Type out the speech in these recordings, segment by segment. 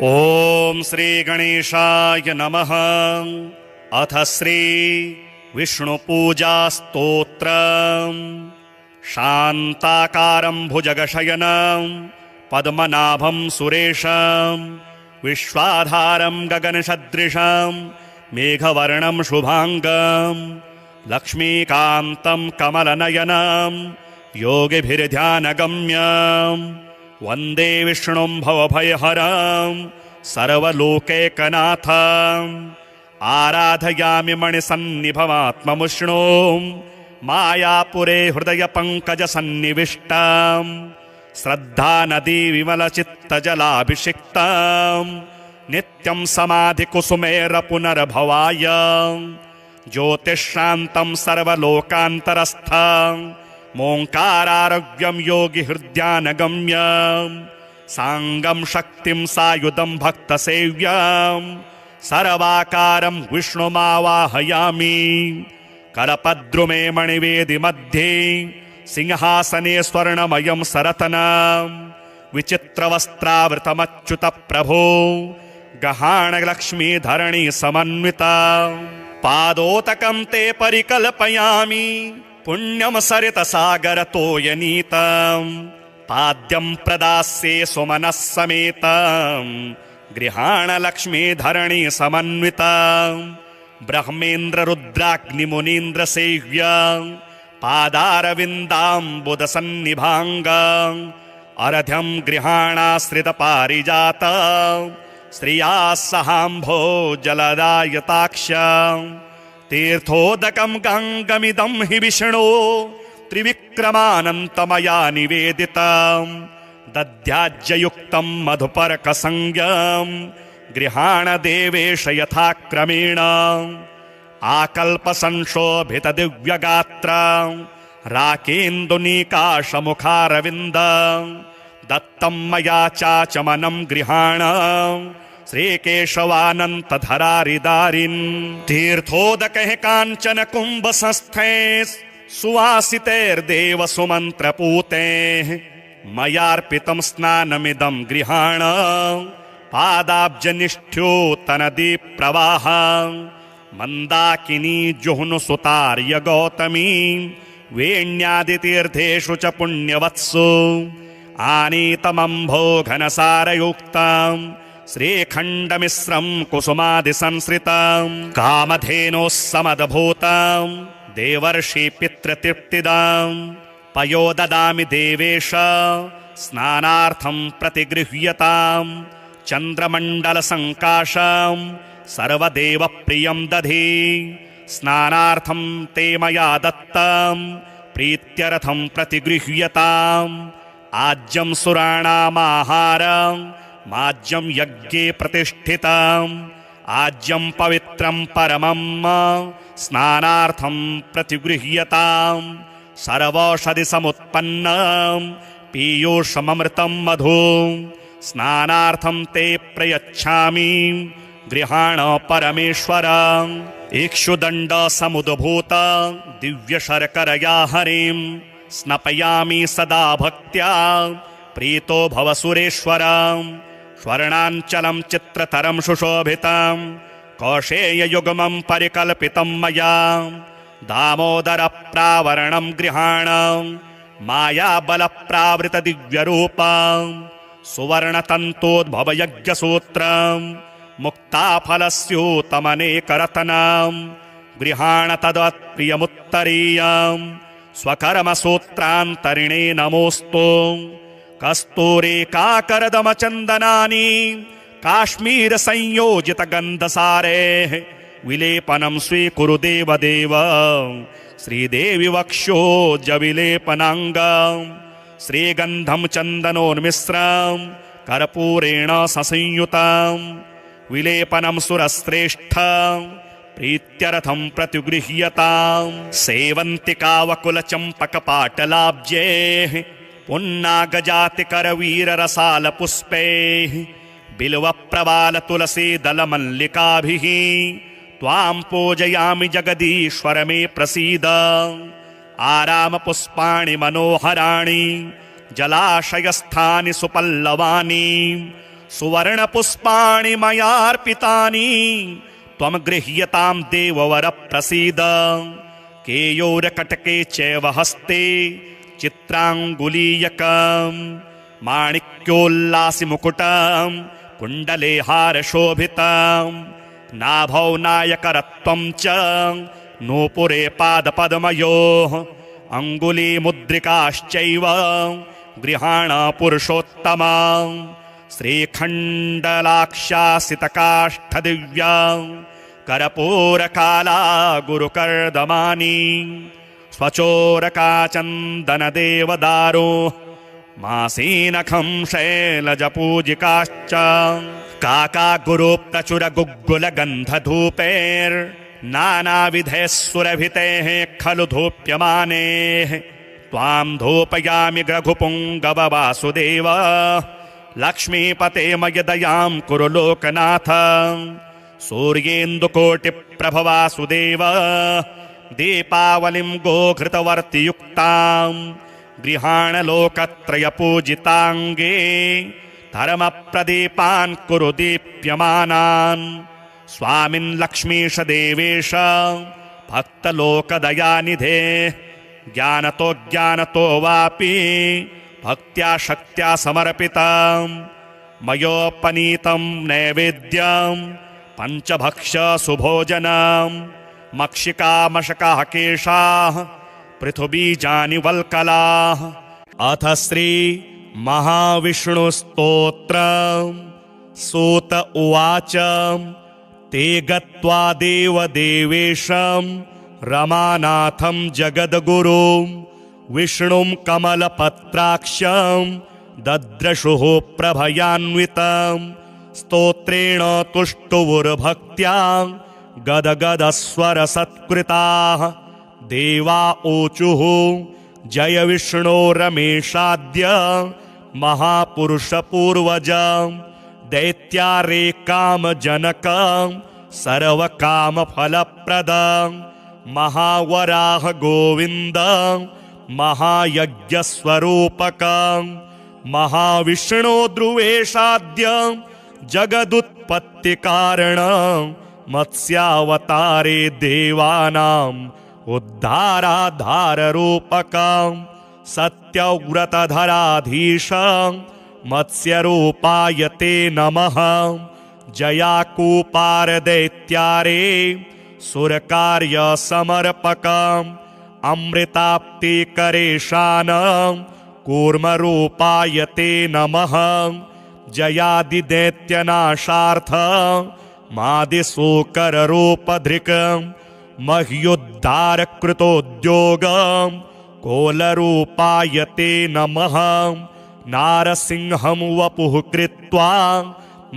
ओम श्री गणेशाय नमः। अथ श्री विष्णु पूजा स्तोत्रम्। शान्ताकारं भुजगशयनं पद्मनाभं सुरेशं विश्वाधारं गगनसदृशं मेघवर्णं शुभांगं लक्ष्मीकान्तं कमलनयनं योगिभिर्ध्यानगम्यं वन्दे विष्णुं भवभयहरं सर्वलोकैकनाथम्। आराधयामि मणिसन्निभमात्ममुष्णुं मायापुरे हृदयपङ्कजसन्निविष्टां श्रद्धानदी विमलचित्तजलाभिषिक्तां नित्यं समाधिकुसुमेरपुनर्भवाय ज्योतिःशान्तं सर्वलोकान्तरस्थं मोङ्कारारोग्यं योगिहृद्यानगम्यं साङ्गं शक्तिं सायुधं भक्तसेव्यं सर्वाकारं विष्णुमावाहयामि। करपद्रुमे मणिवेदि मध्ये सिंहासने स्वर्णमयं सरतनं विचित्रवस्त्रावृतमच्युतप्रभो गहाणलक्ष्मीधरणी समन्विता। पादोतकं ते परिकल्पयामि पुण्यं सरितसागरतोयनीतं पाद्यं प्रदास्ये सुमनः समेतं गृहाणलक्ष्मीधरणी समन्विता। ब्रह्मेन्द्ररुद्राग्निमुनीन्द्रसेव्यं पादारविन्दाम्बुदसन्निभाङ्गं अर्घ्यं गृहाणाश्रितपारिजातं श्रियाः सहाम्भोजलदायताक्ष्यं तीर्थोदकं गङ्गमिदं हि विष्णो त्रिविक्रमानन्तमया निवेदितं दध्याज्ययुक्तं मधुपर्कसंज्ञं गृहाणदेवेश यथाक्रमेण आकल्पसंशोभितदिव्यगात्रं राकेन्दुनीकाशमुखारविन्दं दत्तं मया चाचमनं गृहाणं श्रीकेशवानन्तधरारिदारिन्। तीर्थोदकैः काञ्चन कुम्भसंस्थै सुवासितैर्देव सुमन्त्रपूतैः मयार्पितं स्नानमिदं गृहाणं पादाब्जनिष्ठ्योतनदीप्रवाहं मन्दाकिनी जुह्नुसुतार्य गौतमी वेण्यादितीर्थेषु च पुण्यवत्सु आनीतमम्भो घनसारयुक्तं श्रीखण्डमिश्रं कुसुमादिसंश्रितं कामधेनोः समद्भूतं देवर्षि पितृतृप्तिदं पयो ददामि देवेश स्नानार्थं प्रतिगृह्यतां चन्द्रमण्डलसङ्काशं सर्वदेवप्रियं दधि स्नानार्थं ते मया दत्तं प्रीत्यर्थं प्रतिगृह्यताम् आज्यं सुराणामाहारं माज्यं यज्ञे प्रतिष्ठितम् आज्यं पवित्रं परमं स्नानार्थं प्रतिगृह्यताम् सर्वौषधि समुत्पन्नं पीयूषममृतं मधु स्नानार्थं ते प्रयच्छामि गृहाण परमेश्वर। इक्षुदण्ड समुद्भूत दिव्यशर्करया हरिं स्नपयामि सदा भक्त्या प्रीतो भव सुरेश्वर। स्वर्णाञ्चलं चित्रतरं सुशोभितं कौशेययुग्मं परिकल्पितं मया दामोदरप्रावरणं गृहाणं मायाबलप्रावृतदिव्यरूपं सुवर्णतन्तोद्भवयज्ञसूत्रं मुक्ताफलस्यूतमनेकरत्नं गृहाण तद्वत्प्रियमुत्तरीयं स्वकर्मसूत्रान्तरिणे नमोऽस्तु। कस्तूरीकाकरदमचन्दनानि काश्मीरसंयोजितगन्धसारेः विलेपनं स्वीकुरु देवदेव। श्रीदेवि वक्षोजविलेपनाङ्गं श्रीगन्धं चन्दनोन्मिश्रं कर्पूरेण ससंयुतं विलेपनं सुरश्रेष्ठं प्रीत्यर्थं प्रतिगृह्यताम्। सेवन्तिकावकुलचम्पकपाटलाब्जैः पुन्नागजातिकरवीररसालपुष्पैः बिल्वप्रवालतुलसीदलमल्लिकाभिः त्वां पूजयामि जगदीश्वर मे प्रसीद। आरामपुष्पाणि मनोहराणि जलाशयस्थानि सुपल्लवानि सुवर्णपुष्पाणि मयार्पितानि त्वं गृह्यतां देववर प्रसीद केयोरकटके चैव हस्ते चित्राङ्गुलीयकं माणिक्योल्लासि मुकुटं कुण्डले हारशोभितं नाभौ नायकरत्वं च नूपुरे पादपद्मयोः अङ्गुलीमुद्रिकाश्चैव गृहाण पुरुषोत्तमा श्रीखण्डलाक्षासितकाष्ठदिव्या कर्पूरकाला गुरुकर्दमानि स्वचोरकाचन्दनदेवदारो मासीनखं शैलजपूजिकाश्च काकागुरुप्रचुरगुग्गुलगन्धधूपैर्नानाविधैः सुरभितेः खलु धूप्यमानेः त्वां धूपयामि रघुपुङ्गव लक्ष्मीपते मयदयां कुरु लोकनाथ सूर्येन्दुकोटिप्रभ वासुदेव दीपावलिं गोघृतवर्तियुक्तां गृहाण लोकत्रयपूजिताङ्गे धर्मप्रदीपान् कुरु दीप्यमानान् स्वामिन् लक्ष्मीश देवेश भक्तलोकदयानिधे ज्ञानतो ज्ञानतो वापि भक्त्या शक्त्या समर्पितं मयोपनीतं नैवेद्यं पञ्चभक्ष सुभोजनं मक्षिकामशकाः केशाः पृथुबीजानि वल्कलाः। अथ श्री महाविष्णुस्तोत्रम्। सूत उवाच ते गत्वा देवदेवेशं रमानाथं जगद्गुरुं विष्णुं कमलपत्राक्षं दद्रशुः प्रभयान्वितं स्तोत्रेण तुष्टुवुर्भक्त्या गदगदस्वरसत्कृताः देवा ऊचुः जय विष्णो रमेशाद्य महापुरुषपूर्वजं दैत्यारे कामजनकं सर्वकामफलप्रदं महावराह गोविन्दं महायज्ञस्वरूपकं महाविष्णो ध्रुवेशाद्यं जगदुत्पत्तिकारणं मत्स्यावतारे देवानाम् उद्धाराधाररूपकं सत्यव्रतधराधीशं मत्स्यरूपाय ते नमः। जयाकूपारदैत्यारे सुरकार्यसमर्पकम् अमृताप्तिकरेशानं कूर्मरूपाय ते नमः। जयादिदैत्यनाशार्थं मादिशूकररूपधृकं मह्युद्धारकृतोद्योगं कोलरूपाय ते नमः। नारसिंहं वपुः कृत्वा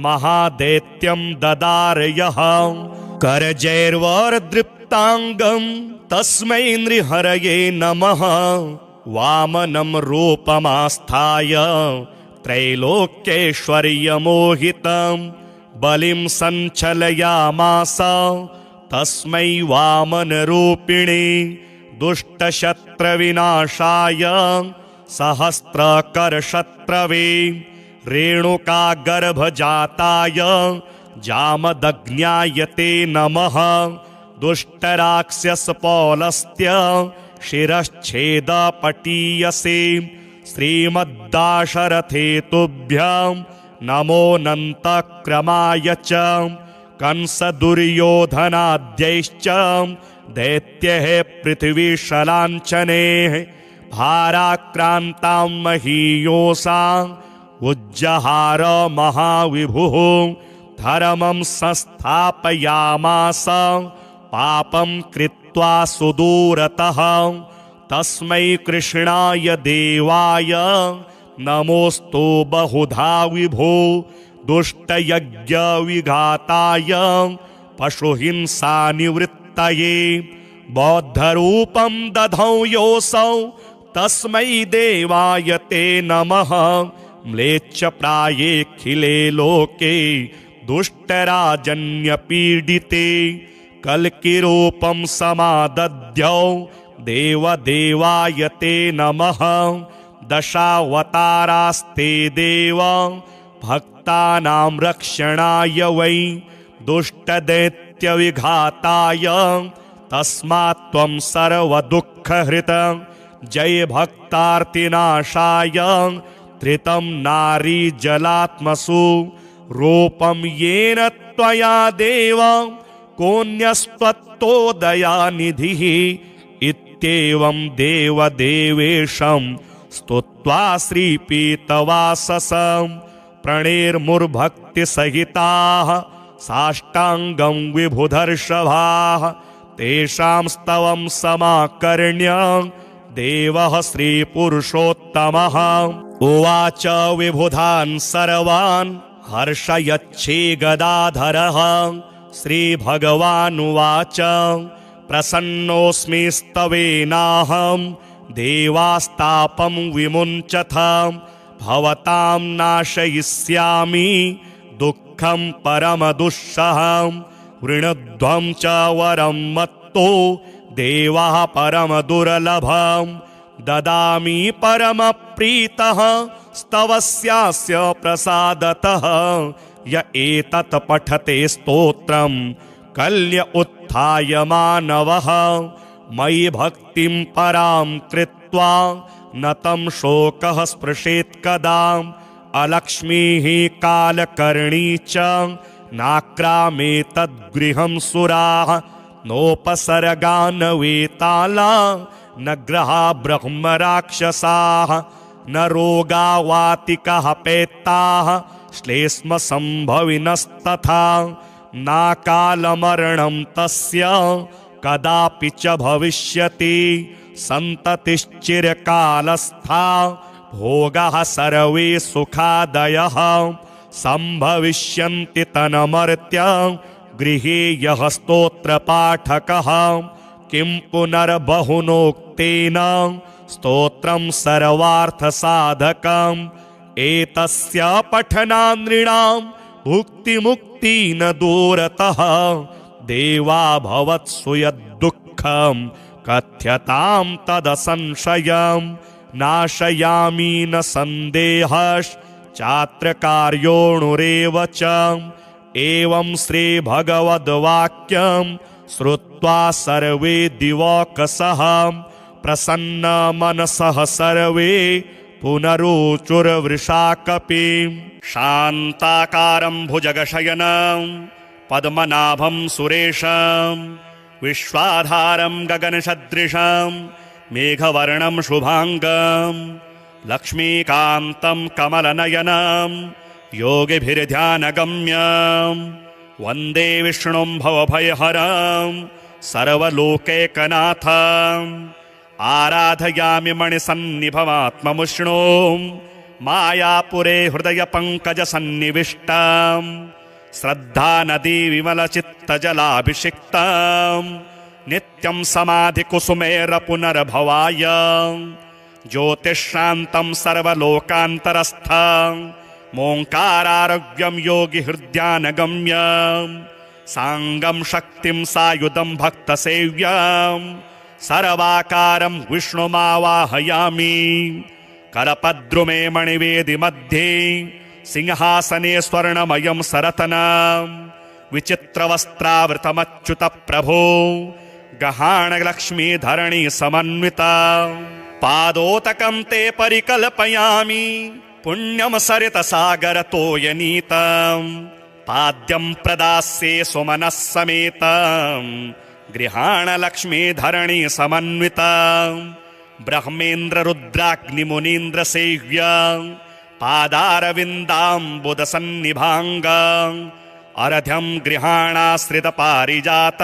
महादैत्यं ददारयः करजैर्वरदृप्ताङ्गं तस्मै नृहरये नमः। वामनं रूपमास्थाय त्रैलोक्यैश्वर्यमोहितं बलिं सञ्चलयामास तस्मै वामनरूपिणे दुष्टशत्रविनाशाय सहस्रकरशत्रवे रेणुकागर्भजाताय जामदग्न्याय ते नमः। दुष्टराक्षसपौलस्त्य शिरश्छेदपटीयसे श्रीमद्दाशरथे तुभ्यं नमोऽनन्तक्रमाय च कंसदुर्योधनाद्यैश्च दैत्यैः पृथिवीशलाञ्छनैः भाराक्रान्तां महीयोषां उज्जहार महाविभुः धर्मं संस्थापयामास पापं कृत्वा सुदूरतः तस्मै कृष्णाय देवाय नमोऽस्तु बहुधा विभो। दुष्टयज्ञविघाताय पशुहिंसानिवृत्तये बौद्धरूपं दधौ योऽसौ तस्मै देवाय ते नमः। म्लेच्छप्रायेऽखिले लोके दुष्टराजन्यपीडिते कल्किरूपं समादध्यौ देवदेवाय ते नमः। दशावतारास्ते देव भक्त भक्तानां रक्षणाय वै दुष्टदैत्यविघाताय तस्मात् त्वं सर्वदुःखहृत जय भक्तार्तिनाशाय धृतं नारीजलात्मसु रूपं येन त्वया देव कोऽन्यस्त्वत्तोदयानिधिः इत्येवं देवदेवेशं स्तुत्वा श्रीपीतवाससं प्रणेर्मुर्भक्तिसहिताः साष्टाङ्गं विभुधर्षभाः तेषां स्तवं समाकर्ण्य देवः श्रीपुरुषोत्तमः उवाच विबुधान् सर्वान् हर्षयच्छे गदाधरः श्रीभगवानुवाच प्रसन्नोऽस्मि स्तवेनाहं देवास्तापं विमुञ्चथ भवतां नाशयिष्यामि दुःखं परमदुःसहं वृणध्वं च वरं मत्तो देवः परमदुर्लभं ददामि परमप्रीतः स्तवस्यास्य प्रसादतः य एतत् पठते स्तोत्रं कल्य उत्थाय मानवः मयि भक्तिं परां कृत्वा न तं शोकः स्पृशेत् कदा अलक्ष्मीः कालकर्णी च नाक्रामेतद्गृहं सुराः नोपसर्गान् वेताला न ग्रहा ब्रह्मराक्षसाः न रोगावातिकः पेत्ताः श्लेष्मसम्भविनस्तथा नाकालमरणं तस्य कदापि च भविष्यति सन्ततिश्चिरकालस्था भोगाः सर्वे सुखादयः सम्भविष्यन्ति तन्मर्त्य गृहे यः स्तोत्रपाठकः किं पुनर्बहुनोक्तेन स्तोत्रं सर्वार्थसाधकम् एतस्य पठनान् नृणां भुक्तिमुक्ति न दूरतः देवा भवत्सु यद्दुःखं कथ्यतां तदसंशयं नाशयामि न सन्देहश्चात्र कार्योऽणुरेव च एवं श्रीभगवद्वाक्यं श्रुत्वा सर्वे दिवौकसः प्रसन्न मनसः सर्वे पुनरुचुर्वृषाकपिं शान्ताकारं भुजगशयनं पद्मनाभं सुरेशं विश्वाधारं गगनसदृशं मेघवर्णं शुभांगं लक्ष्मीकान्तं कमलनयनं योगिभिर्ध्यानगम्यं वन्दे विष्णुं भवभयहरं सर्वलोकैकनाथं आराधयामि मणिसन्निभमात्ममुष्णों मायापुरे हृदयपङ्कजसन्निविष्टां श्रद्धानदी विमलचित्तजलाभिषिक्तां नित्यं समाधिकुसुमेरपुनर्भवाय ज्योतिःशान्तं सर्वलोकान्तरस्थं मोङ्कारारोग्यं योगिहृद्यानगम्यं साङ्गं शक्तिं सायुधं भक्तसेव्यं सर्वाकारं विष्णुमावाहयामि करपद्रुमे मणिवेदि मध्ये सिंहासने स्वर्णमयं सरतनं विचित्रवस्त्रावृतमच्युतप्रभो गहाणलक्ष्मीधरणी समन्विता पादोतकं ते परिकल्पयामि पुण्यं सरितसागरतोयनीतं पाद्यं प्रदास्ये सुमनः समेतं गृहाणलक्ष्मीधरणी समन्विता ब्रह्मेन्द्ररुद्राग्निमुनीन्द्रसेव्या पादारविन्दाम्बुदसन्निभाङ्गं अर्घ्यं गृहाणाश्रितपारिजात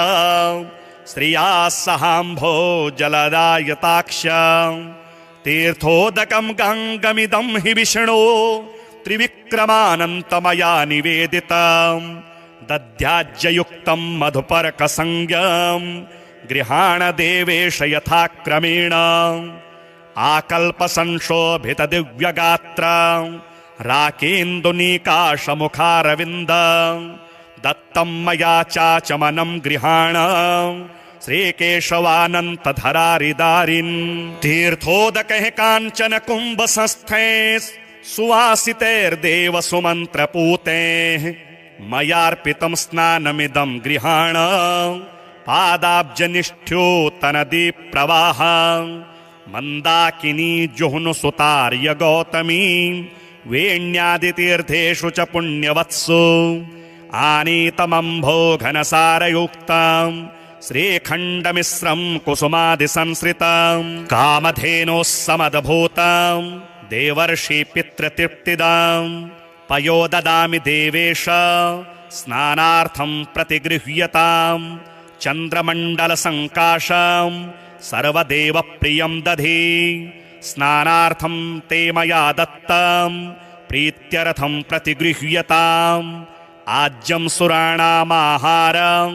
श्रिया सहाम्भोजलदायताक्ष्यं तीर्थोदकं गङ्गमिदं हि विष्णो त्रिविक्रमानन्तमया निवेदितं दध्याज्ययुक्तं मधुपर्कसंज्ञं गृहाणदेवेश यथाक्रमेण आकल्पसंशोभितदिव्यगात्रं राकेन्दुनीकाशमुखारविन्दं दत्तं मया चाचमनं गृहाणं श्रीकेशवानन्तधरारिदारिन् तीर्थोदकैः काञ्चन कुम्भसंस्थे सुवासितैर्देव सुमन्त्रपूतैः मयार्पितं स्नानमिदं गृहाण पादाब्जनिष्ठ्योतनदीप्रवाह मन्दाकिनी जुह्नुसुतार्य गौतमी वेण्यादितीर्थेषु च पुण्यवत्सु आनीतमम्भो घनसारयुक्तां श्रीखण्डमिश्रं कुसुमादिसंसृतां कामधेनोः समदभूतां देवर्षि पितृतृप्तिदां पयो ददामि देवेश स्नानार्थं प्रतिगृह्यतां चन्द्रमण्डलसङ्काशां सर्वदेवप्रियं दधि स्नानार्थं ते मया दत्तं प्रीत्यर्थं प्रतिगृह्यताम् आज्यं सुराणामाहारं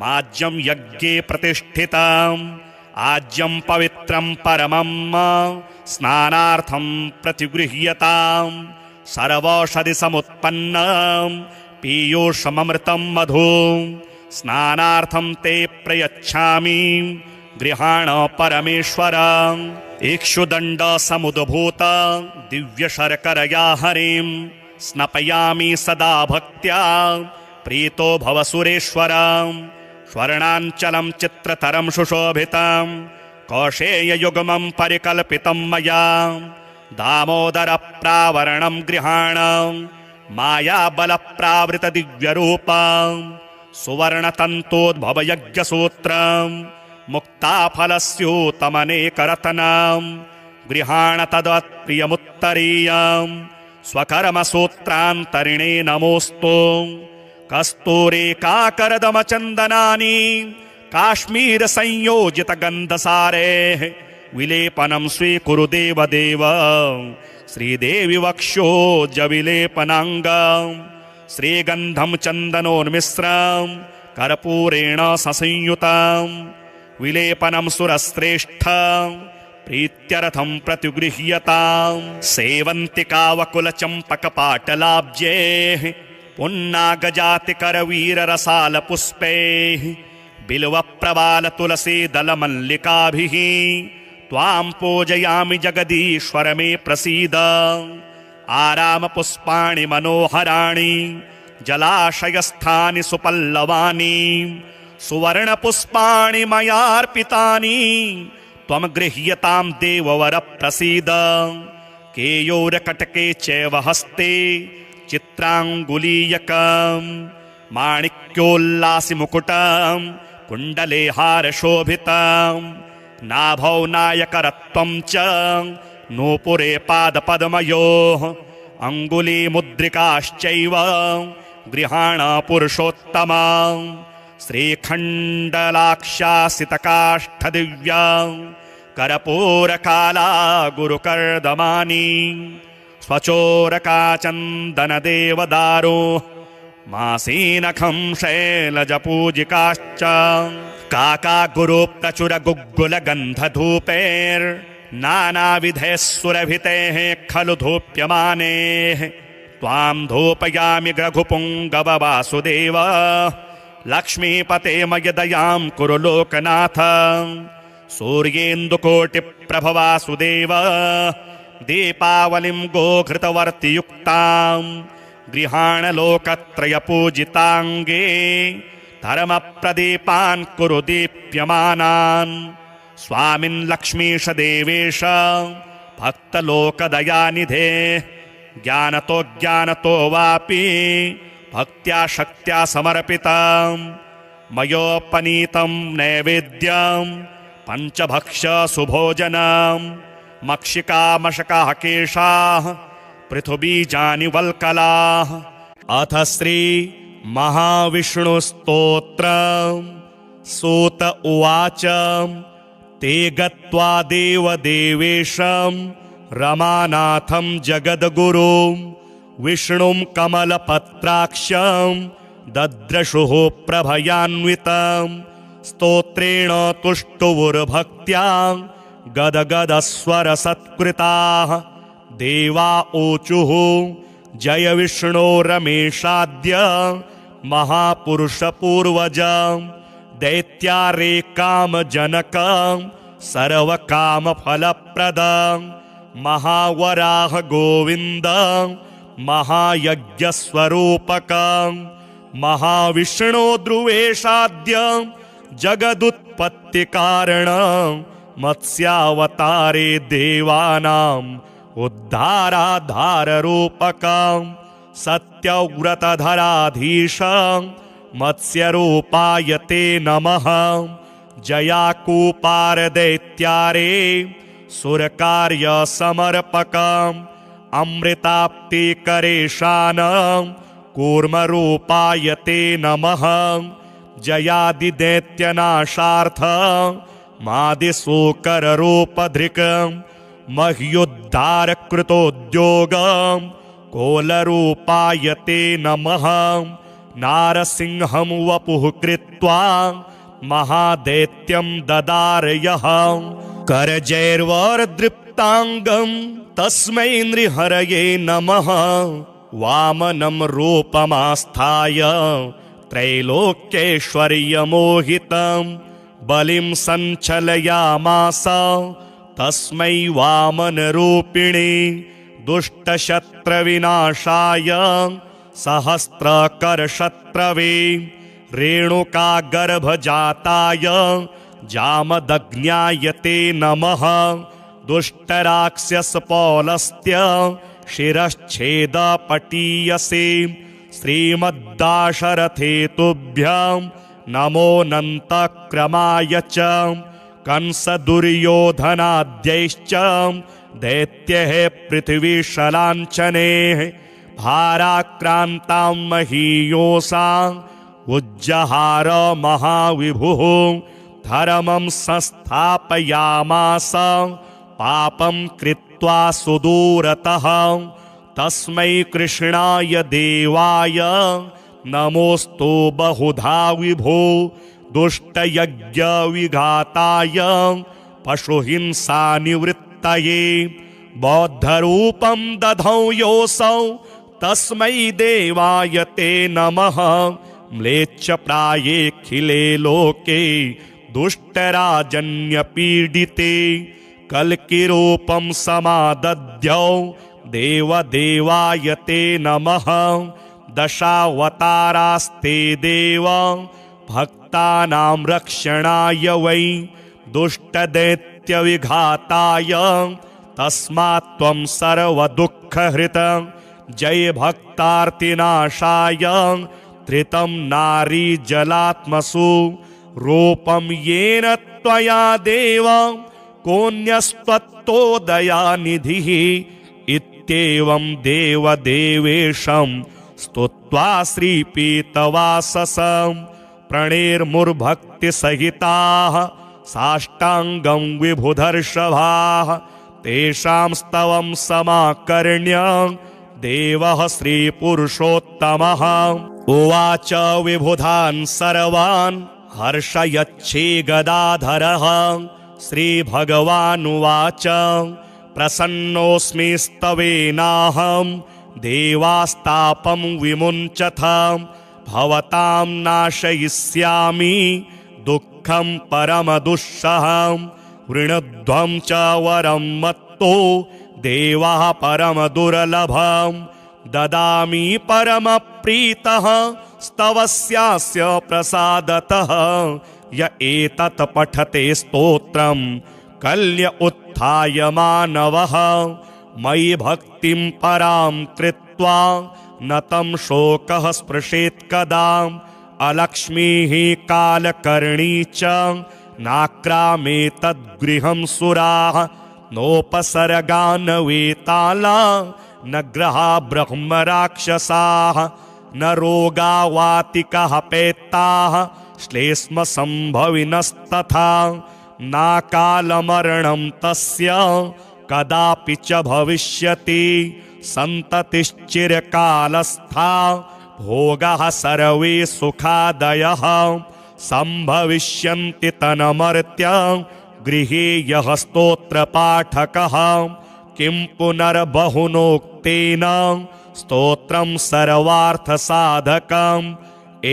माज्यं यज्ञे प्रतिष्ठितम् आज्यं पवित्रं परमं स्नानार्थं प्रतिगृह्यताम् सर्वौषधिसमुत्पन्नं पीयूषममृतं मधु स्नानार्थं ते प्रयच्छामि गृहाण परमेश्वर इक्षुदण्डसमुद्भूत दिव्यशर्करया हरिं स्नपयामि सदा भक्त्या प्रीतो भव सुरेश्वर स्वर्णाञ्चलं चित्रतरं सुशोभितं कौशेययुग्मं परिकल्पितं मया दामोदरप्रावरणं गृहाण मायाबलप्रावृतदिव्यरूपं सुवर्णतन्तोद्भवयज्ञसूत्रं मुक्ताफलस्यूतमनेकरत्नं गृहाण तदत्प्रियमुत्तरीयं स्वकर्मसूत्रान्तरिणे नमोऽस्तु कस्तूरिकाकरदमचन्दनानि काश्मीरसंयोजितगन्धसारेः विलेपनं स्वीकुरु देवदेव श्रीदेवि वक्षोजविलेपनाङ्गं श्रीगन्धं चन्दनोन्मिश्रं कर्पूरेण ससंयुतं विलेपनं सुरश्रेष्ठ प्रीत्यर्थं प्रतिगृह्यतां सेवन्तिकावकुलचम्पकपाटलाब्जैः पुन्नागजातिकरवीररसालपुष्पैः बिल्वप्रवालतुलसीदलमल्लिकाभिः त्वां पूजयामि जगदीश्वर मे प्रसीद आरामपुष्पाणि मनोहराणि जलाशयस्थानि सुपल्लवानि सुवर्णपुष्पाणि मयार्पितानि त्वं गृह्यतां देववर प्रसीद केयोरकटके चैव हस्ते चित्राङ्गुलीयकं माणिक्योल्लासि मुकुटं कुण्डले हारशोभितं नाभौ नायकरत्वं च नूपुरे पादपद्मयोः अङ्गुलीमुद्रिकाश्चैव गृहाण पुरुषोत्तमा श्रीखण्डलाक्षासितकाष्ठदिव्या कर्पूरकाला गुरुकर्दमानि स्वचोरकाचन्दनदेवदारो मासीनखं शैलजपूजिकाश्च काकागुरुप्रचुरगुग्गुलगन्धधूपैर्नानाविधैः सुरभितैः खलु धूप्यमानेः त्वां धूपयामि रघुपुङ्गव वासुदेव लक्ष्मीपते मयदयां कुरु लोकनाथ सूर्येन्दुकोटिप्रभ वासुदेव दीपावलिं गोघृतवर्तियुक्तां गृहाण लोकत्रयपूजिताङ्गे धर्मप्रदीपान् कुरु दीप्यमानान् स्वामिन् लक्ष्मीश देवेश भक्तलोकदयानिधे ज्ञानतो ज्ञानतो वापि भक्त्या शक्त्या समर्पितं मयोपनीतं नैवेद्यं पञ्चभक्ष्य सुभोजनं मक्षिका मशकाः केशाः पृथुबीजानि वल्कलाः अथ श्री महाविष्णुस्तोत्रम् सूत उवाच ते गत्वा देवदेवेशं रमानाथं जगद्गुरुं विष्णुं कमलपत्राक्षं दद्रशुः प्रभयान्वितं स्तोत्रेण तुष्टुवुर्भक्त्या गदगदस्वरसत्कृताः देवा ऊचुः जय विष्णो रमेशाद्य महापुरुषपूर्वजं दैत्यारे कामजनकं सर्वकामफलप्रदं महावराह गोविन्द महायज्ञस्वरूपक महाविष्णो ध्रुवेशाद्य जगदुत्पत्तिकारण मत्स्यावतारे देवानाम् उद्धाराधाररूपक सत्यव्रतधराधीश मत्स्यरूपाय ते नमः जयाकूपारदैत्यारे सुरकार्य समर्पक अमृताप्तिकरेशान कूर्मरूपाय ते नमः जयादिदैत्यनाशार्थ मादिशूकररूपधृक् मह्युद्धारकृतोद्योग कोलरूपाय ते नमः नारसिंहं वपुः कृत्वा महादैत्यं ददारयः करजैर्वरदृप्ताङ्गं तस्मै नृहरये नमः वामनं रूपमास्थाय त्रैलोक्यैश्वर्यमोहितं बलिं सञ्चलयामास तस्मै वामनरूपिणे दुष्टशत्रविनाशाय सहस्रकरशत्रवे रेणुकागर्भजाताय जामदग्न्याय ते नमः दुष्टराक्षसपौलस्त्य शिरश्छेदपटीयसे श्रीमद्दाशरथे तुभ्यं नमोऽनन्तक्रमाय च कंसदुर्योधनाद्यैश्च दैत्यैः पृथिवीशलाञ्छनैः भाराक्रान्तां महीयोषाम् उज्जहार महाविभुः धर्मं संस्थापयामास पापं कृत्वा सुदूरतः तस्मै कृष्णाय देवाय नमोऽस्तु बहुधा विभो दुष्टयज्ञविघाताय पशुहिंसानिवृत्तये बौद्धरूपं दधौ योऽसौ तस्मै देवाय ते नमः म्लेच्छप्रायेऽखिले लोके दुष्टराजन्यपीडिते कल्किरूपं समादध्यौ देवदेवाय ते नमः दशावतारास्ते देव भक्तानां रक्षणाय वै दुष्टदैत्यविघाताय तस्मात् त्वं सर्वदुःखहृत जय भक्तार्तिनाशाय धृतं नारी जलात्मसु रूपं येन त्वया देव कोऽन्यस्त्वत्तोदयानिधिः इत्येवं देवदेवेशं स्तुत्वा श्रीपीतवाससं प्रणेर्मुर्भक्तिसहिताः साष्टाङ्गं विभुधर्षभाः तेषां स्तवं समाकर्ण्य देवः श्रीपुरुषोत्तमः उवाच विबुधान् सर्वान् हर्षयच्छे गदाधरः श्रीभगवानुवाच प्रसन्नोऽस्मि स्तवेनाहं देवास्तापं विमुञ्चथ भवतां नाशयिष्यामि दुःखं परमदुःसहं वृणध्वं च वरं मत्तो देवः परमदुर्लभं ददामि परमप्रीतः स्तवस्यास्य प्रसादतः य एतत् पठते स्तोत्रं कल्य उत्थाय मानवः मयि भक्तिं परां कृत्वा न तं शोकः स्पृशेत् कदा अलक्ष्मीः कालकर्णी च नाक्रामेतद्गृहं सुराः नोपसर्गान् वेताला न ग्रहा ब्रह्मराक्षसाः न रोगा वातिकाः पैत्ताः श्लेष्मसम्भविनस्तथा नाकालमरणं तस्य कदापि च भविष्यति सन्ततिश्चिरकालस्था भोगाः सर्वे सुखादयः सम्भविष्यन्ति तन्मर्त्य गृहे यः स्तोत्रपाठकः किं पुनर्बहुनोक्तेन स्तोत्रं सर्वार्थसाधकम्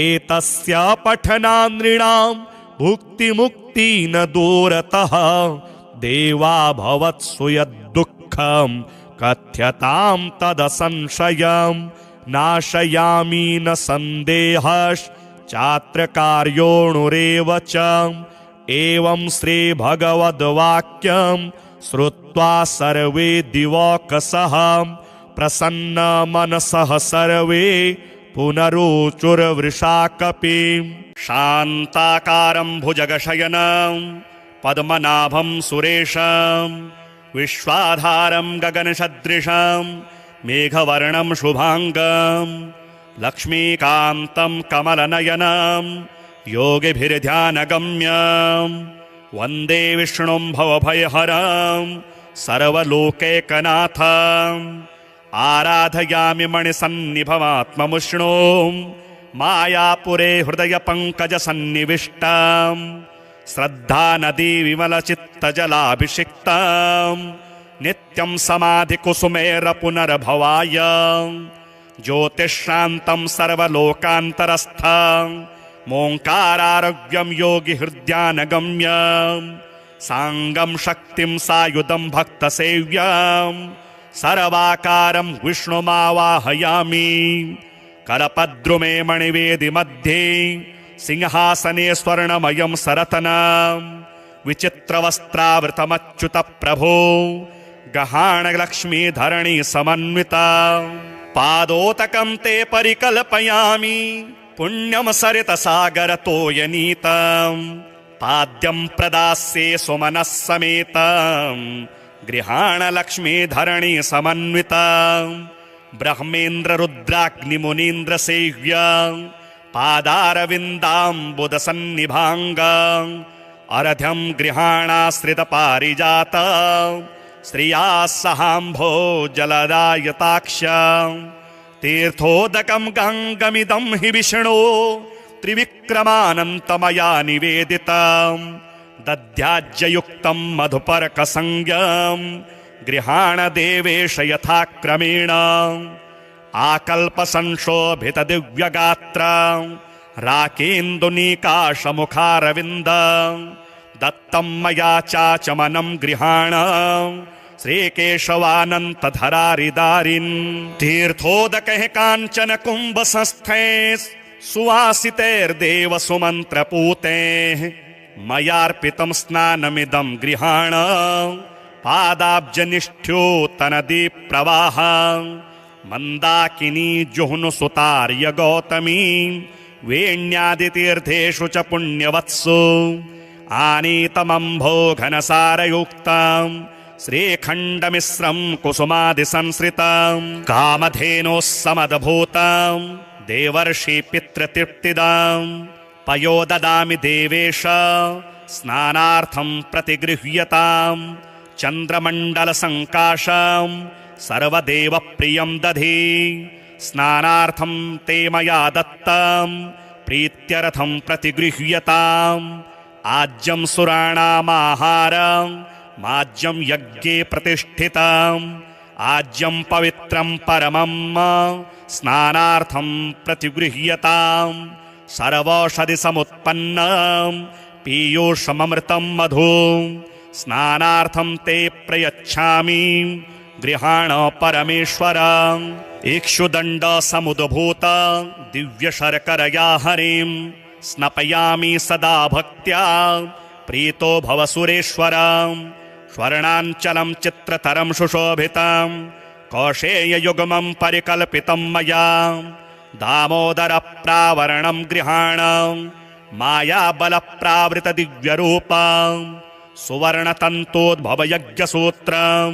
एतस्य पठनात् नृणां भुक्तिमुक्ति न दूरतः देवा भवत्सु यद्दुःख कथं कथ्यतां तदसंशयं नाशयामि न सन्देहश्चात्र कार्योऽणुरेव च। एवं श्रीभगवद्वाक्यं श्रुत्वा सर्वे दिवौकसः प्रसन्नमनसः सर्वे पुनरुचुर्वृषाकपिं। शान्ताकारं भुजगशयनं पद्मनाभं सुरेशं विश्वाधारं गगनसदृशं मेघवर्णं शुभांगं लक्ष्मीकान्तं कमलनयनं योगिभिर्ध्यानगम्यं वन्दे विष्णुं भवभयहरं सर्वलोकैकनाथम्। आराधयामि मणिसन्निभमात्ममुष्णों मायापुरे हृदयपङ्कजसन्निविष्टां श्रद्धानदी विमलचित्तजलाभिषिक्तां नित्यं समाधिकुसुमेरपुनर्भवाय ज्योतिःशान्तं सर्वलोकान्तरस्थं मोङ्कारारोग्यं योगिहृद्यानगम्यं साङ्गं शक्तिं सायुधं भक्तसेव्यं सर्वाकारं विष्णुमावाहयामि। करपद्रुमे मणिवेदि मध्ये सिंहासने स्वर्णमयं सरतनां विचित्रवस्त्रावृतमच्युत प्रभो गहाणलक्ष्मीधरणी समन्विता। पादोतकं ते परिकल्पयामि पुण्यं सरितसागरतोयनीतं पाद्यं प्रदास्ये सुमनः समेतं गृहाणलक्ष्मीधरणी समन्विता। ब्रह्मेन्द्र रुद्राग्निमुनीन्द्र सेव्या पादारविन्दाम्बुदसन्निभाङ्गा अर्घ्यं गृहाणाश्रितपारिजाता श्रियाः सहाम्भो जलदायताक्षा। तीर्थोदकं गङ्गमिदं हि विष्णो त्रिविक्रमानन्तमया निवेदितं दध्याज्ययुक्तं मधुपर्कसंज्ञं गृहाणदेवेश यथाक्रमेण। आकल्पसंशोभितदिव्यगात्रं राकेन्दुनीकाशमुखारविन्दं दत्तं मया चाचमनं गृहाण श्रीकेशवानन्तधरारिदारिन्। तीर्थोदकैः काञ्चन कुम्भसंस्थैः सुवासितैर्देव सुमन्त्रपूतैः मयार्पितं स्नानमिदं गृहाण पादाब्जनिष्ठ्योतनदीप्रवाहं मन्दाकिनी जुह्नुसुतार्य गौतमी वेण्यादितीर्थेषु च पुण्यवत्सु आनीतमम्भो घनसारयुक्तं श्रीखण्डमिश्रं कुसुमादिसंश्रितं कामधेनोः समदभूतं देवर्षि पितृतृप्तिदां पयो ददामि देवेश स्नानार्थं प्रतिगृह्यतां चन्द्रमण्डलसङ्काशं सर्वदेवप्रियं दधि स्नानार्थं ते मया दत्तं प्रीत्यर्थं प्रतिगृह्यताम् आज्यं सुराणामाहारं माज्यं यज्ञे प्रतिष्ठितम् आज्यं पवित्रं परमं स्नानार्थं प्रतिगृह्यताम् सर्वौषधि समुत्पन्नं पीयूषममृतं मधु स्नानार्थं ते प्रयच्छामि गृहाण परमेश्वर। इक्षुदण्ड समुद्भूत दिव्यशर्करया हरिं स्नपयामि सदा भक्त्या प्रीतो भव सुरेश्वर। स्वर्णाञ्चलं चित्रतरं सुशोभितं कौशेययुग्मं परिकल्पितं मया दामोदरप्रावरणं गृहाण मायाबलप्रावृतदिव्यरूपं सुवर्णतन्तोद्भवयज्ञसूत्रं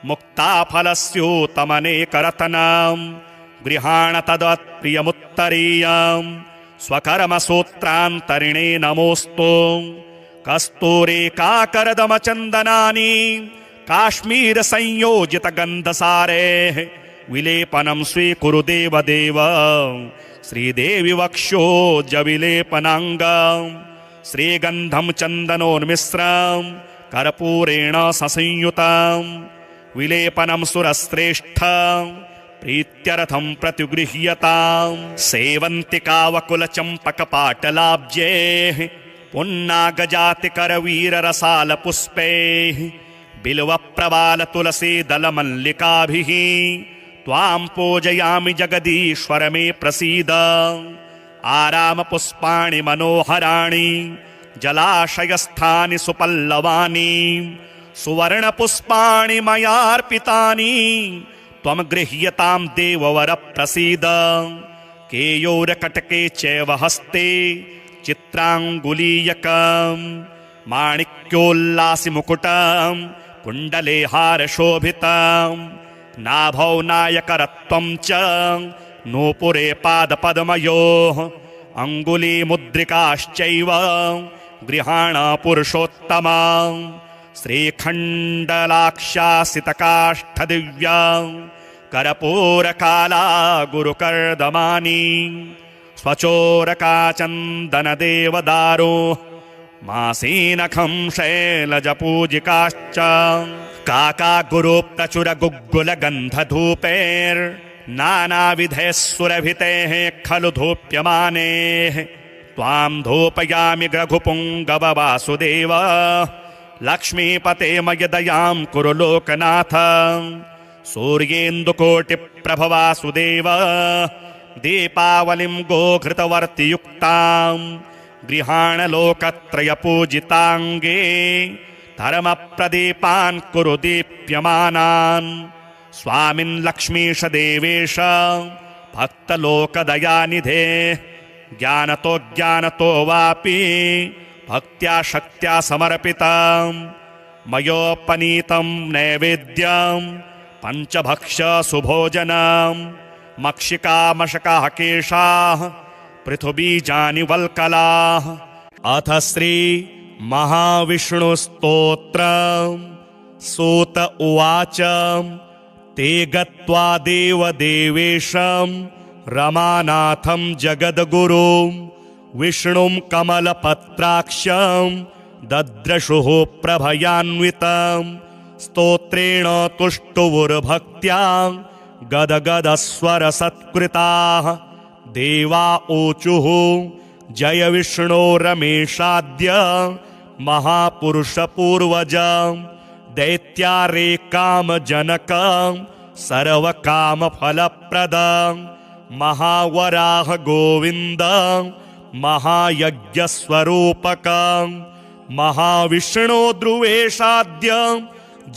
मुक्ताफलस्यूतमनेकरत्नं गृहाण तदत्प्रियमुत्तरीयं स्वकर्मसूत्रान्तरिणे नमोऽस्तु। कस्तूरिकाकरदमचन्दनानि काश्मीरसंयोजितगन्धसारेः विलेपनं स्वीकुरु देवदेव। श्रीदेवि वक्षोजविलेपनाङ्गं श्रीगन्धं चन्दनोन्मिश्रं कर्पूरेण ससंयुतं विलेपनं सुरश्रेष्ठं प्रीत्यर्थं प्रतिगृह्यताम्। सेवन्तिकावकुलचम्पकपाटलाब्जैः पुन्नागजातिकरवीररसालपुष्पैः बिल्वप्रवालतुलसीदलमल्लिकाभिः त्वां पूजयामि जगदीश्वर मे प्रसीद। आरामपुष्पाणि मनोहराणि जलाशयस्थानि सुपल्लवानि सुवर्णपुष्पाणि मयार्पितानि त्वं गृह्यतां देववर प्रसीद। केयोरकटके चैव हस्ते चित्राङ्गुलीयकं माणिक्योल्लासिमुकुटं कुण्डले हारशोभितं नाभौ नायकरत्वं च नूपुरे पादपद्मयोः अङ्गुलीमुद्रिकाश्चैव गृहाण पुरुषोत्तमा श्रीखण्डलाक्षासितकाष्ठदिव्या कर्पूरकाला गुरुकर्दमानि स्वचोरकाचन्दनदेवदारो मासीनखं शैलजपूजिकाश्च काकागुरुप्रचुरगुग्गुलगन्धधूपैर्नानाविधैः सुरभितेः खलु धूप्यमानेः त्वां धूपयामि रघुपुङ्गववासुदेव लक्ष्मीपते मयदयां कुरु लोकनाथ सूर्येन्दुकोटिप्रभवासुदेव दीपावलिं गोघृतवर्तियुक्तां गृहाण लोकत्रयपूजिताङ्गे धर्मप्रदीपान् कुरु दीप्यमानान् स्वामिन् लक्ष्मीश देवेश भक्तलोकदयानिधे ज्ञानतो ज्ञानतो वापि भक्त्या शक्त्या समर्पितं मयोपनीतं नैवेद्यं पञ्चभक्ष सुभोजनं मक्षिकामशकाः केशाः पृथुबीजानि वल्कलाः। अथ श्री महाविष्णुस्तोत्रम्। सूत उवाच ते गत्वा देवदेवेशं रमानाथं जगद्गुरुं विष्णुं कमलपत्राक्षं दद्रशुः प्रभयान्वितं स्तोत्रेण तुष्टुवुर्भक्त्या गदगदस्वरसत्कृताः देवा ऊचुः जय विष्णो रमेशाद्य महापुरुषपूर्वजं दैत्यारे कामजनकं सर्वकामफलप्रदं महावराह गोविन्दं महायज्ञस्वरूपकं महाविष्णो ध्रुवेशाद्यं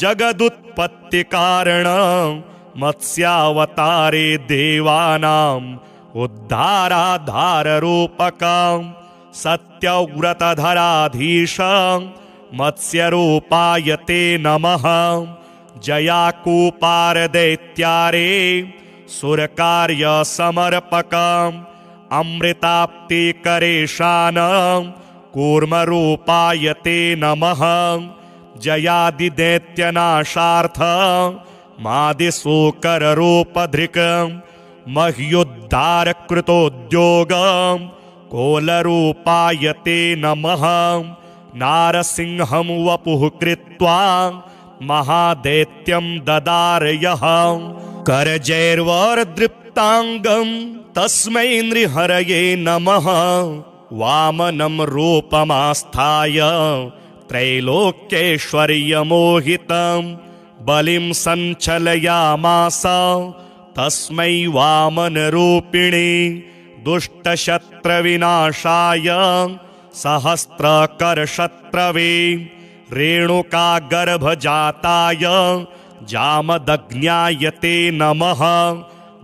जगदुत्पत्तिकारणं मत्स्यावतारे देवानाम् उद्धाराधाररूपकं सत्यव्रतधराधीशं मत्स्यरूपाय ते नमः। जयाकूपारदैत्यारे सुरकार्यसमर्पकम् अमृताप्तिकरेशानं कूर्मरूपाय ते नमः। जयादिदैत्यनाशार्थं मादिशूकररूपधृकं मह्युद्धारकृतोद्योगं कोलरूपाय ते नमः। नारसिंहं वपुः कृत्वा महादैत्यं ददारयः करजैर्वरदृप्ताङ्गं तस्मै नृहरये नमः। वामनं रूपमास्थाय त्रैलोक्यैश्वर्यमोहितं बलिं सञ्चलयामास तस्मै वामनरूपिणे दुष्टशत्रविनाशाय सहस्रकरशत्रवे रेणुकागर्भजाताय जामदग्न्याय ते नमः।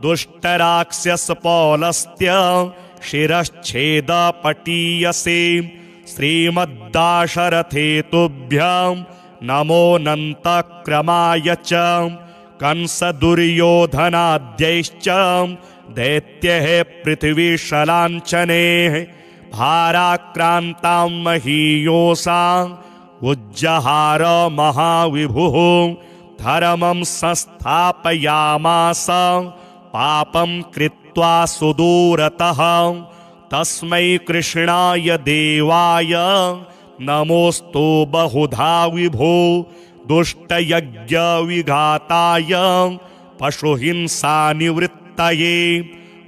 दुष्टराक्षसपौलस्त्य शिरश्छेदपटीयसे श्रीमद्दाशरथे तुभ्यं नमोऽनन्तक्रमाय च कंसदुर्योधनाद्यैश्च दैत्यैः पृथिवीशलाञ्छनैः भाराक्रान्तां महीयोषां उज्जहार महाविभुः धर्मं संस्थापयामास पापं कृत्वा सुदूरतः तस्मै कृष्णाय देवाय नमोस्तु बहुधा विभो। दुष्टयज्ञविघाताय पशुहिंसानिवृत्तये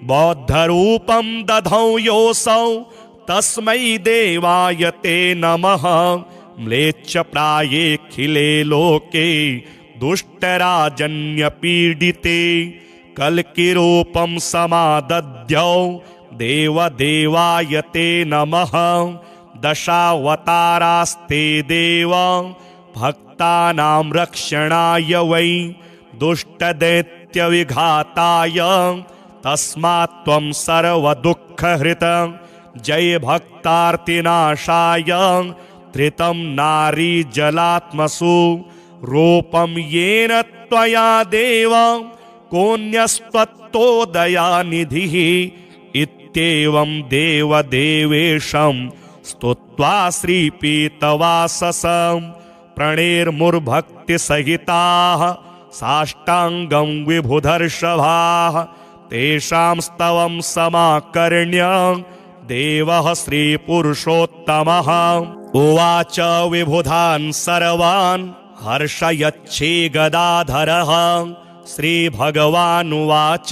बौद्धरूपं दधौ योऽसौ तस्मै देवाय ते नमः। म्लेच्छप्रायेऽखिले लोके दुष्टराजन्यपीडिते कल्किरूपं समादद्यौ देवदेवाय ते नमः दशावतारास्ते देव भक्तानां रक्षणाय वै दुष्टदैत्यविघाताय तस्मात् त्वं सर्वदुःखहृत जय भक्तार्तिनाशाय धृतं नारीजलात्मसु रूपं येन त्वया देव कोऽन्यस्त्वत्तोदयानिधिः इत्येवं देवदेवेशं स्तुत्वा श्रीपीतवाससं प्रणेर्मुर्भक्तिसहिताः साष्टाङ्गं विभुधर्षभाः तेषां स्तवं समाकर्ण्य देवः श्रीपुरुषोत्तमः उवाच विबुधान् सर्वान् हर्षयच्छे गदाधरः श्रीभगवानुवाच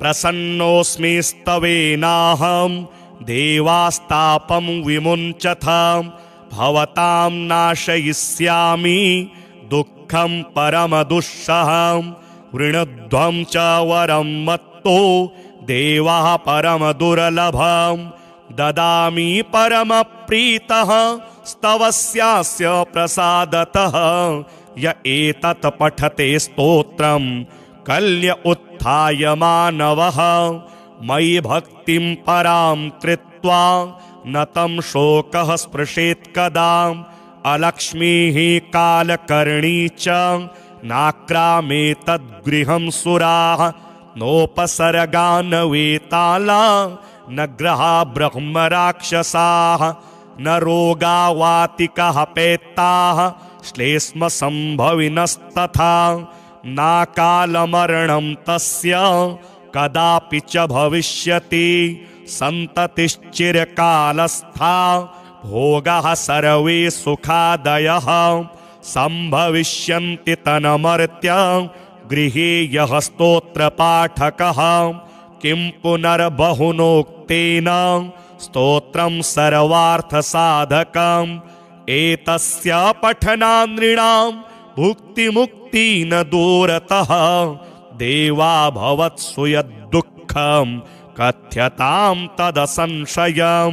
प्रसन्नोऽस्मि स्तवेनाहं देवास्तापं विमुञ्चथ भवतां नाशयिष्यामि दुःखं परमदुःसहं वृणध्वं च वरं मत्तो देवः परमदुर्लभं ददामि परमप्रीतः स्तवस्यास्य प्रसादतः य एतत् पठते स्तोत्रं कल्य उत्थाय मानवः मयि भक्तिं परां कृत्वा न तं शोकः स्पृशेत् कदा अलक्ष्मीः कालकर्णी च नाक्रामेतद्गृहं सुराः नोपसर्गान् वेताला न ग्रहा ब्रह्मराक्षसाः न रोगावातिकः पेत्ताः श्लेष्मसम्भविनस्तथा नाकालमरणं तस्य कदापि च भविष्यति सन्ततिश्चिरकालस्था भोगाः सर्वे सुखादयः सम्भविष्यन्ति तन्मर्त्य गृहे यः स्तोत्रपाठकः किं पुनर्बहुनोक्तेन स्तोत्रं सर्वार्थसाधकम् एतस्य पठनान् नृणां भुक्तिमुक्ति न दूरतः देवा भवत्सु यद्दुःखं कथ्यतां तदसंशयं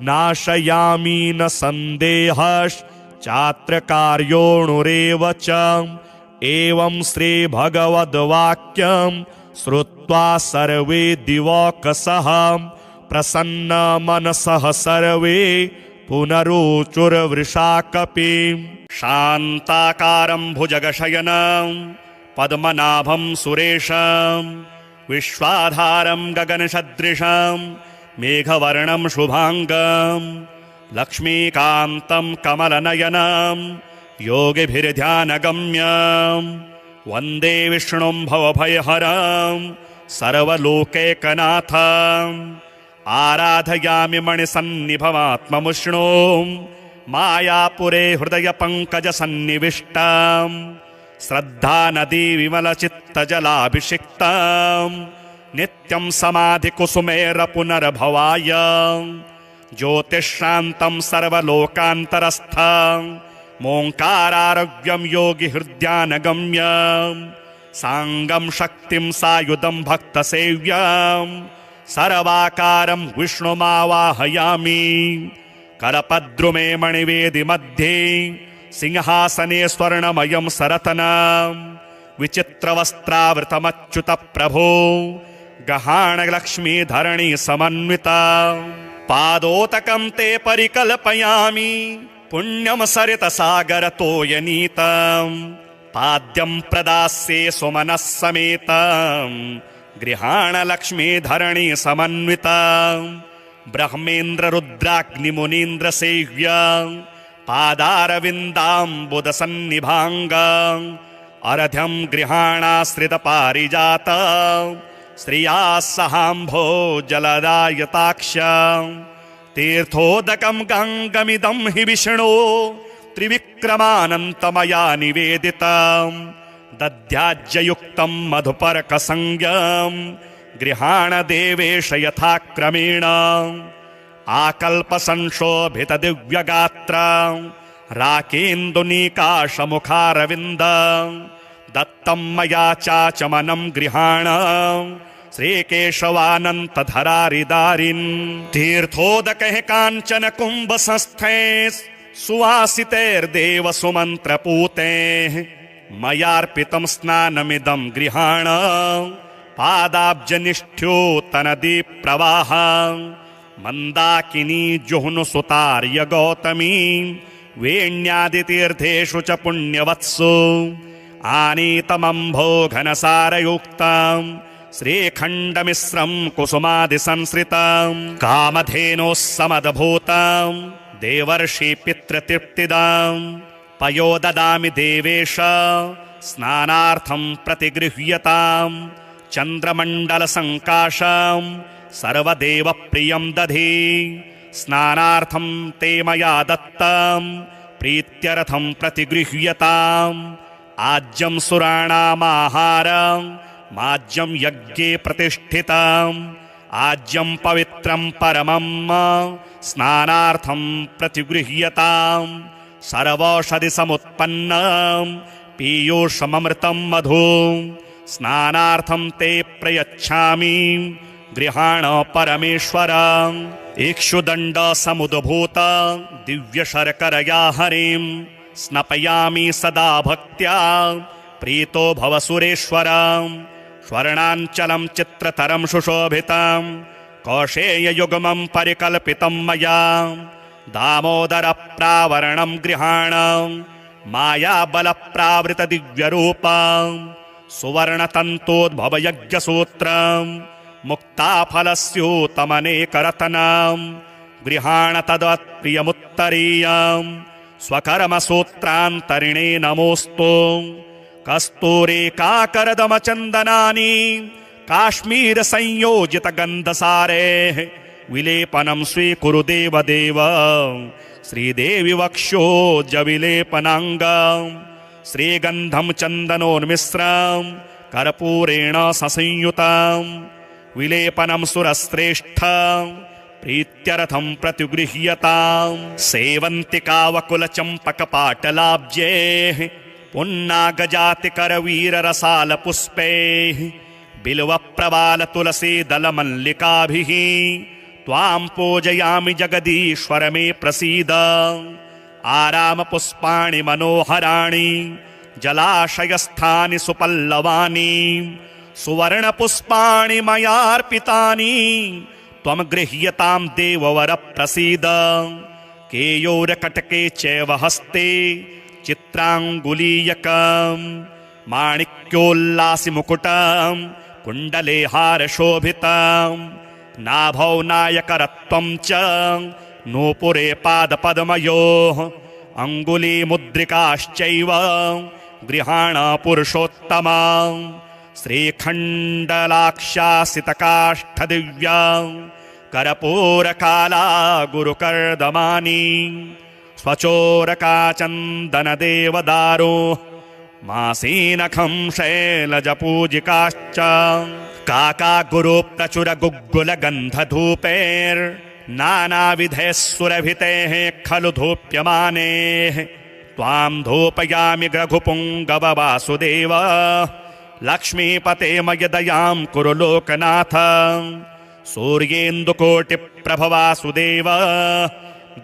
नाशयामि न सन्देहश्चात्र कार्योऽणुरेव च एवं श्रीभगवद्वाक्यं श्रुत्वा सर्वे दिवौकसः प्रसन्न मनसः सर्वे पुनरुचुर्वृषाकपिं शान्ताकारं भुजगशयनं पद्मनाभं सुरेशं विश्वाधारं गगनसदृशं मेघवर्णं शुभांगं लक्ष्मीकान्तं कमलनयनं योगिभिर्ध्यानगम्यं वन्दे विष्णुं भवभयहरं सर्वलोकैकनाथम् आराधयामि मणिसन्निभमात्ममुष्णों मायापुरे हृदयपङ्कजसन्निविष्टां श्रद्धानदी विमलचित्तजलाभिषिक्तां नित्यं समाधिकुसुमेरपुनर्भवाय ज्योतिश्शान्तं सर्वलोकान्तरस्थं मोङ्कारारोग्यं योगिहृद्यानगम्यं साङ्गं शक्तिं सायुधं भक्तसेव्यं सर्वाकारं विष्णुमावाहयामि करपद्रुमे मणिवेदि मध्ये सिंहासने स्वर्णमयं सरतनं विचित्रवस्त्रावृतमच्युतप्रभो गहाणलक्ष्मीधरणी समन्विता पादोतकं ते परिकल्पयामि पुण्यं सरितसागरतोयनीतं पाद्यं प्रदास्ये सुमनः समेतं गृहाणलक्ष्मीधरणी समन्विता ब्रह्मेन्द्ररुद्राग्निमुनीन्द्रसेव्या पादारविन्दाम्बुदसन्निभाङ्गं अर्घ्यं गृहाणाश्रितपारिजात श्रिया सहाम्भोजलदायताक्ष्यां तीर्थोदकं गङ्गमिदं हि विष्णो त्रिविक्रमानन्तमया निवेदितं दध्याज्ययुक्तं मधुपर्कसंज्ञं गृहाणदेवेश यथाक्रमेण आकल्पसंशोभितदिव्यगात्रं राकेन्दुनीकाशमुखारविन्द दत्तं मया चाचमनं गृहाण श्रीकेशवानन्तधरारिदारिन् तीर्थोदकैः काञ्चन कुम्भसंस्थे सुवासितैर्देव सुमन्त्रपूतैः मयार्पितं स्नानमिदं गृहाण पादाब्जनिष्ठ्योतनदीप्रवाह मन्दाकिनी जुह्नुसुतार्य गौतमी वेण्यादितीर्थेषु च पुण्यवत्सु आनीतमम्भो घनसारयुक्तं श्रीखण्डमिश्रं कुसुमादिसंसृतं कामधेनोः समदभूतं देवर्षि पितृतृप्तिदां पयो ददामि देवेश स्नानार्थं प्रतिगृह्यतां चन्द्रमण्डलसङ्काशं सर्वदेवप्रियं दधि स्नानार्थं ते मया दत्तं प्रीत्यर्थं प्रतिगृह्यताम् आज्यं सुराणामाहारं माज्यं यज्ञे प्रतिष्ठितम् आज्यं पवित्रं परमं स्नानार्थं प्रतिगृह्यताम् सर्वौषधिसमुत्पन्नं पीयूषममृतं मधु स्नानार्थं ते प्रयच्छामि गृहाण परमेश्वर इक्षुदण्डसमुद्भूत दिव्यशर्करया हरिं स्नपयामि सदा भक्त्या प्रीतो भव सुरेश्वर स्वर्णाञ्चलं चित्रतरं सुशोभितं कौशेययुग्मं परिकल्पितं मया दामोदरप्रावरणं गृहाण मायाबलप्रावृतदिव्यरूपं सुवर्णतन्तोद्भवयज्ञसूत्रं मुक्ताफलस्यूतमनेकरत्नं गृहाण तदत्प्रियमुत्तरीयं स्वकर्मसूत्रान्तरिणे नमोऽस्तु कस्तूरीकाकरदमचन्दनानि काश्मीरसंयोजितगन्धसारेः विलेपनं स्वीकुरु देवदेव श्रीदेवि वक्षोजविलेपनाङ्गं श्रीगन्धं चन्दनोन्मिश्रं कर्पूरेण ससंयुतं विलेपनं सुरश्रेष्ठ प्रीत्यर्थं प्रतिगृह्यतां सेवन्तिकावकुलचम्पकपाटलाब्जैः पुन्नागजातिकरवीररसालपुष्पैः बिल्वप्रवालतुलसीदलमल्लिकाभिः त्वां पूजयामि जगदीश्वर मे प्रसीद आरामपुष्पाणि मनोहराणि जलाशयस्थानि सुपल्लवानि सुवर्णपुष्पाणि मयार्पितानि त्वं गृह्यतां देववर प्रसीद केयोरकटके चैव हस्ते चित्राङ्गुलीयकं माणिक्योल्लासि मुकुटं कुण्डले हारशोभितं नाभौ नायकरत्वं च नूपुरे पादपद्मयोः अङ्गुलीमुद्रिकाश्चैव गृहाण पुरुषोत्तमा श्रीखण्डलाक्षासितकाष्ठदिव्या कर्पूरकाला गुरुकर्दमानि स्वचोरकाचन्दनदेवदारो मासीनखं शैलजपूजिकाश्च काकागुरुप्रचुरगुग्गुलगन्धधूपैर्नानाविधैः सुरभितैः खलु धूप्यमानेः त्वां धूपयामि रघुपुङ्गव वासुदेव लक्ष्मीपते मयदयां कुरु लोकनाथ सूर्येन्दुकोटिप्रभ वासुदेव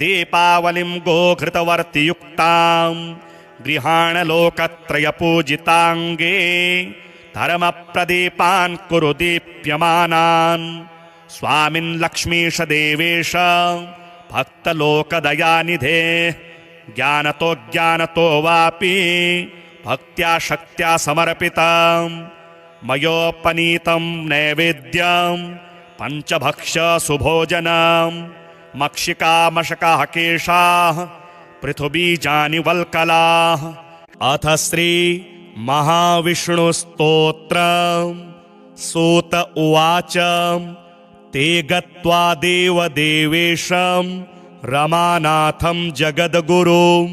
दीपावलिं गोघृतवर्तियुक्तां गृहाण लोकत्रयपूजिताङ्गे धर्मप्रदीपान् कुरु दीप्यमानान् स्वामिन् लक्ष्मीश देवेश भक्तलोकदयानिधे ज्ञानतो ज्ञानतो वापि भक्त्या शक्त्या समर्पितं मयोपनीतं नैवेद्यं पञ्चभक्ष्य सुभोजनं मक्षिका मशकाः केशाः पृथुबीजानि वल्कलाः अथ श्री महाविष्णुस्तोत्रम् सूत उवाच ते गत्वा देवदेवेशं रमानाथं जगद्गुरुं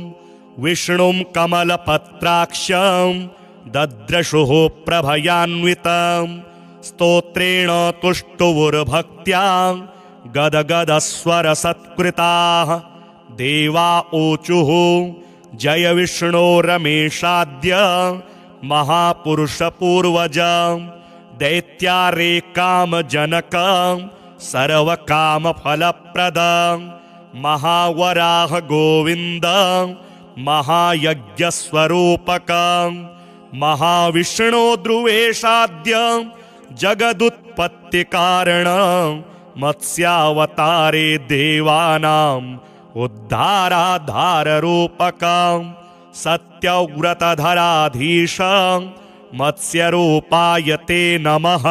विष्णुं कमलपत्राक्षं दद्रशुः प्रभयान्वितं स्तोत्रेण तुष्टुवुर्भक्त्या गदगदस्वरसत्कृताः देवा ऊचुः जय विष्णो रमेशाद्य महापुरुषपूर्वज दैत्यारे कामजनक सर्वकामफलप्रद महावराह गोविन्द महायज्ञस्वरूपक महाविष्णो ध्रुवेशाद्य जगदुत्पत्तिकारण मत्स्यावतारे देवानाम् उद्धाराधाररूपक सत्यव्रतधराधीश मत्स्यरूपाय ते नमः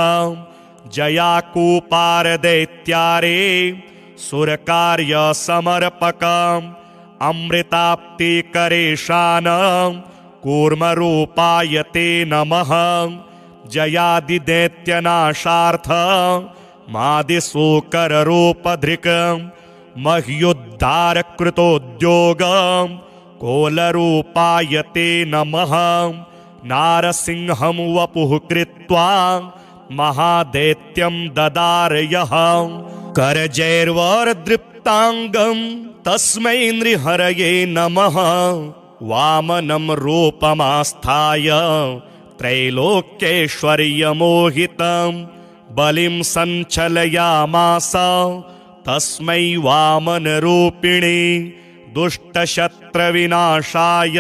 जयाकूपारदैत्यारे सुरकार्यसमर्पक अमृताप्तिकरेशान कूर्मरूपाय ते नमः जयादिदैत्यनाशार्थ मादिशूकररूपधृक् मह्युद्धारकृतोद्योग कोलरूपाय ते नमः नारसिंहं वपुः कृत्वा महादैत्यं ददारयः करजैर्वरदृप्ताङ्गं तस्मै नृहरये नमः वामनं रूपमास्थाय त्रैलोक्यैश्वर्यमोहितं बलिं सञ्चलयामास तस्मै वामनरूपिणे दुष्टशत्रविनाशाय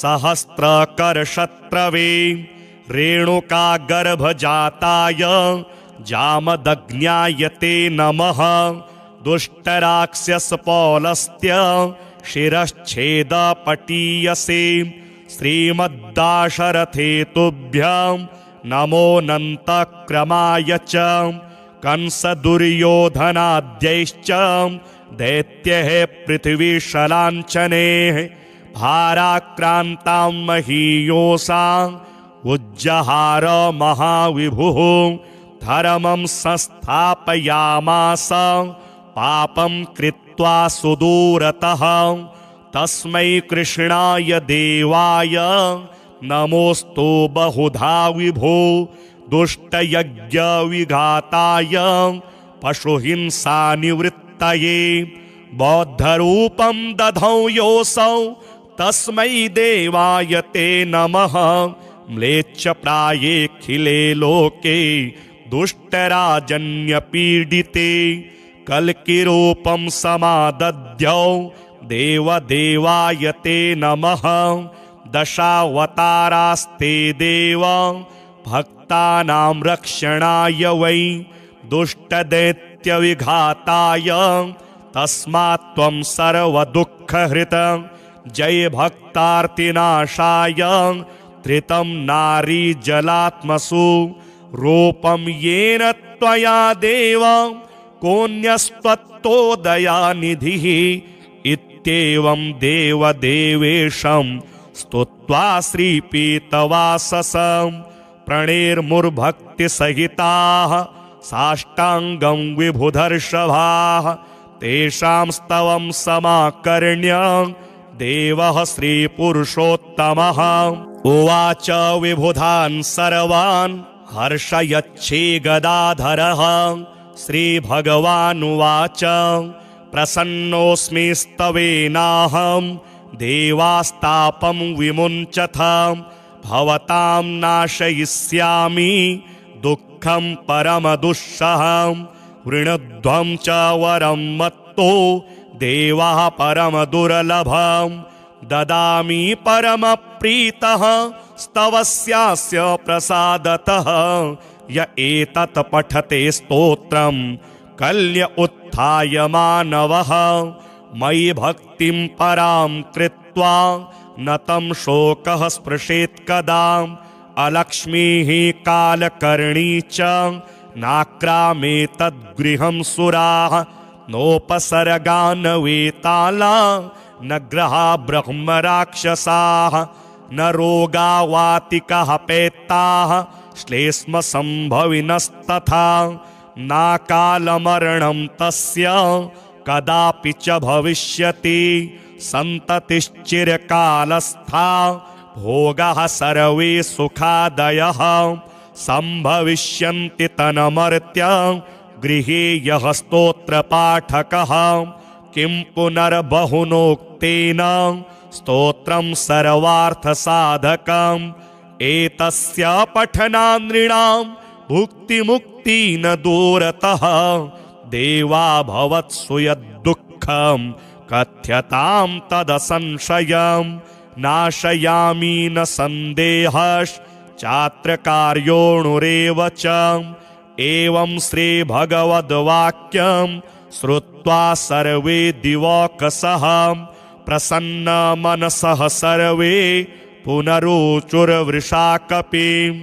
सहस्रकरशत्रवे रेणुकागर्भजाताय जामदग्न्याय ते नमः दुष्टराक्षसपौलस्त्य शिरश्छेदपटीयसे श्रीमद्दाशरथे तुभ्यं नमोऽनन्तक्रमाय च कंसदुर्योधनाद्यैश्च दैत्यैः पृथिवीशलाञ्छनैः भाराक्रान्तां महीयोषाम् उज्जहार महाविभुः धर्मं संस्थापयामास पापं कृत्वा सुदूरतः तस्मै कृष्णाय देवाय नमोऽस्तु बहुधा विभो दुष्टयज्ञविघाताय पशुहिंसानिवृत्तये बौद्धरूपं दधौ योऽसौ तस्मै देवाय ते नमः म्लेच्छप्रायेऽखिले लोके दुष्टराजन्यपीडिते कल्किरूपं समादध्यौ देवदेवाय ते नमः दशावतारास्ते देव भक्तानां रक्षणाय वै दुष्टदैत्यविघाताय तस्मात् त्वं सर्वदुःखहृत जय भक्तार्तिनाशाय धृतं नारी जलात्मसु रूपं येन त्वया देव कोऽन्यस्त्वत्तोदयानिधिः इत्येवं देवदेवेशं स्तुत्वा श्रीपीतवाससं प्रणेर्मुर्भक्तिसहिताः साष्टाङ्गं विभुधर्षभाः तेषां स्तवं समाकर्ण्य देवः श्रीपुरुषोत्तमः उवाच विबुधान् सर्वान् हर्षयच्छे गदाधरः श्रीभगवानुवाच प्रसन्नोऽस्मि स्तवेनाहं देवास्तापं विमुञ्चथ भवतां नाशयिष्यामि दुःखं परमदुःसहं वृणध्वं च वरं मत्तो देवः परमदुर्लभं ददामि परमप्रीतः स्तवस्यास्य प्रसादतः य एतत् पठते स्तोत्रं कल्य उत्थाय मानवः मयि भक्तिं परां कृत्वा न तं शोकः स्पृशेत् कदा अलक्ष्मीः कालकर्णी च नाक्रामेतद्गृहं सुराः नोपसर्गान् वेताला न ग्रहा ब्रह्मराक्षसाः न रोगा वातिकाः पैत्ताः श्लेष्मसम्भविनस्तथा नाकालमरणं तस्य कदापि च भविष्यति सन्ततिश्चिरकालस्था भोगाः सर्वे सुखादयः सम्भविष्यन्ति तन्मर्त्य गृहे यः स्तोत्रपाठकः किं पुनर्बहुनोक्तेन स्तोत्रं सर्वार्थसाधकम् एतस्य पठनान् नृणां भुक्तिमुक्ति न दूरतः देवा भवत्सु यद्दुःखं कथ्यतां तदसंशयं नाशयामि न सन्देहश्चात्र कार्योऽणुरेव च एवं श्रीभगवद्वाक्यं श्रुत्वा सर्वे दिवौकसः प्रसन्नमनसः सर्वे पुनरुचुर्वृषा कपिम्।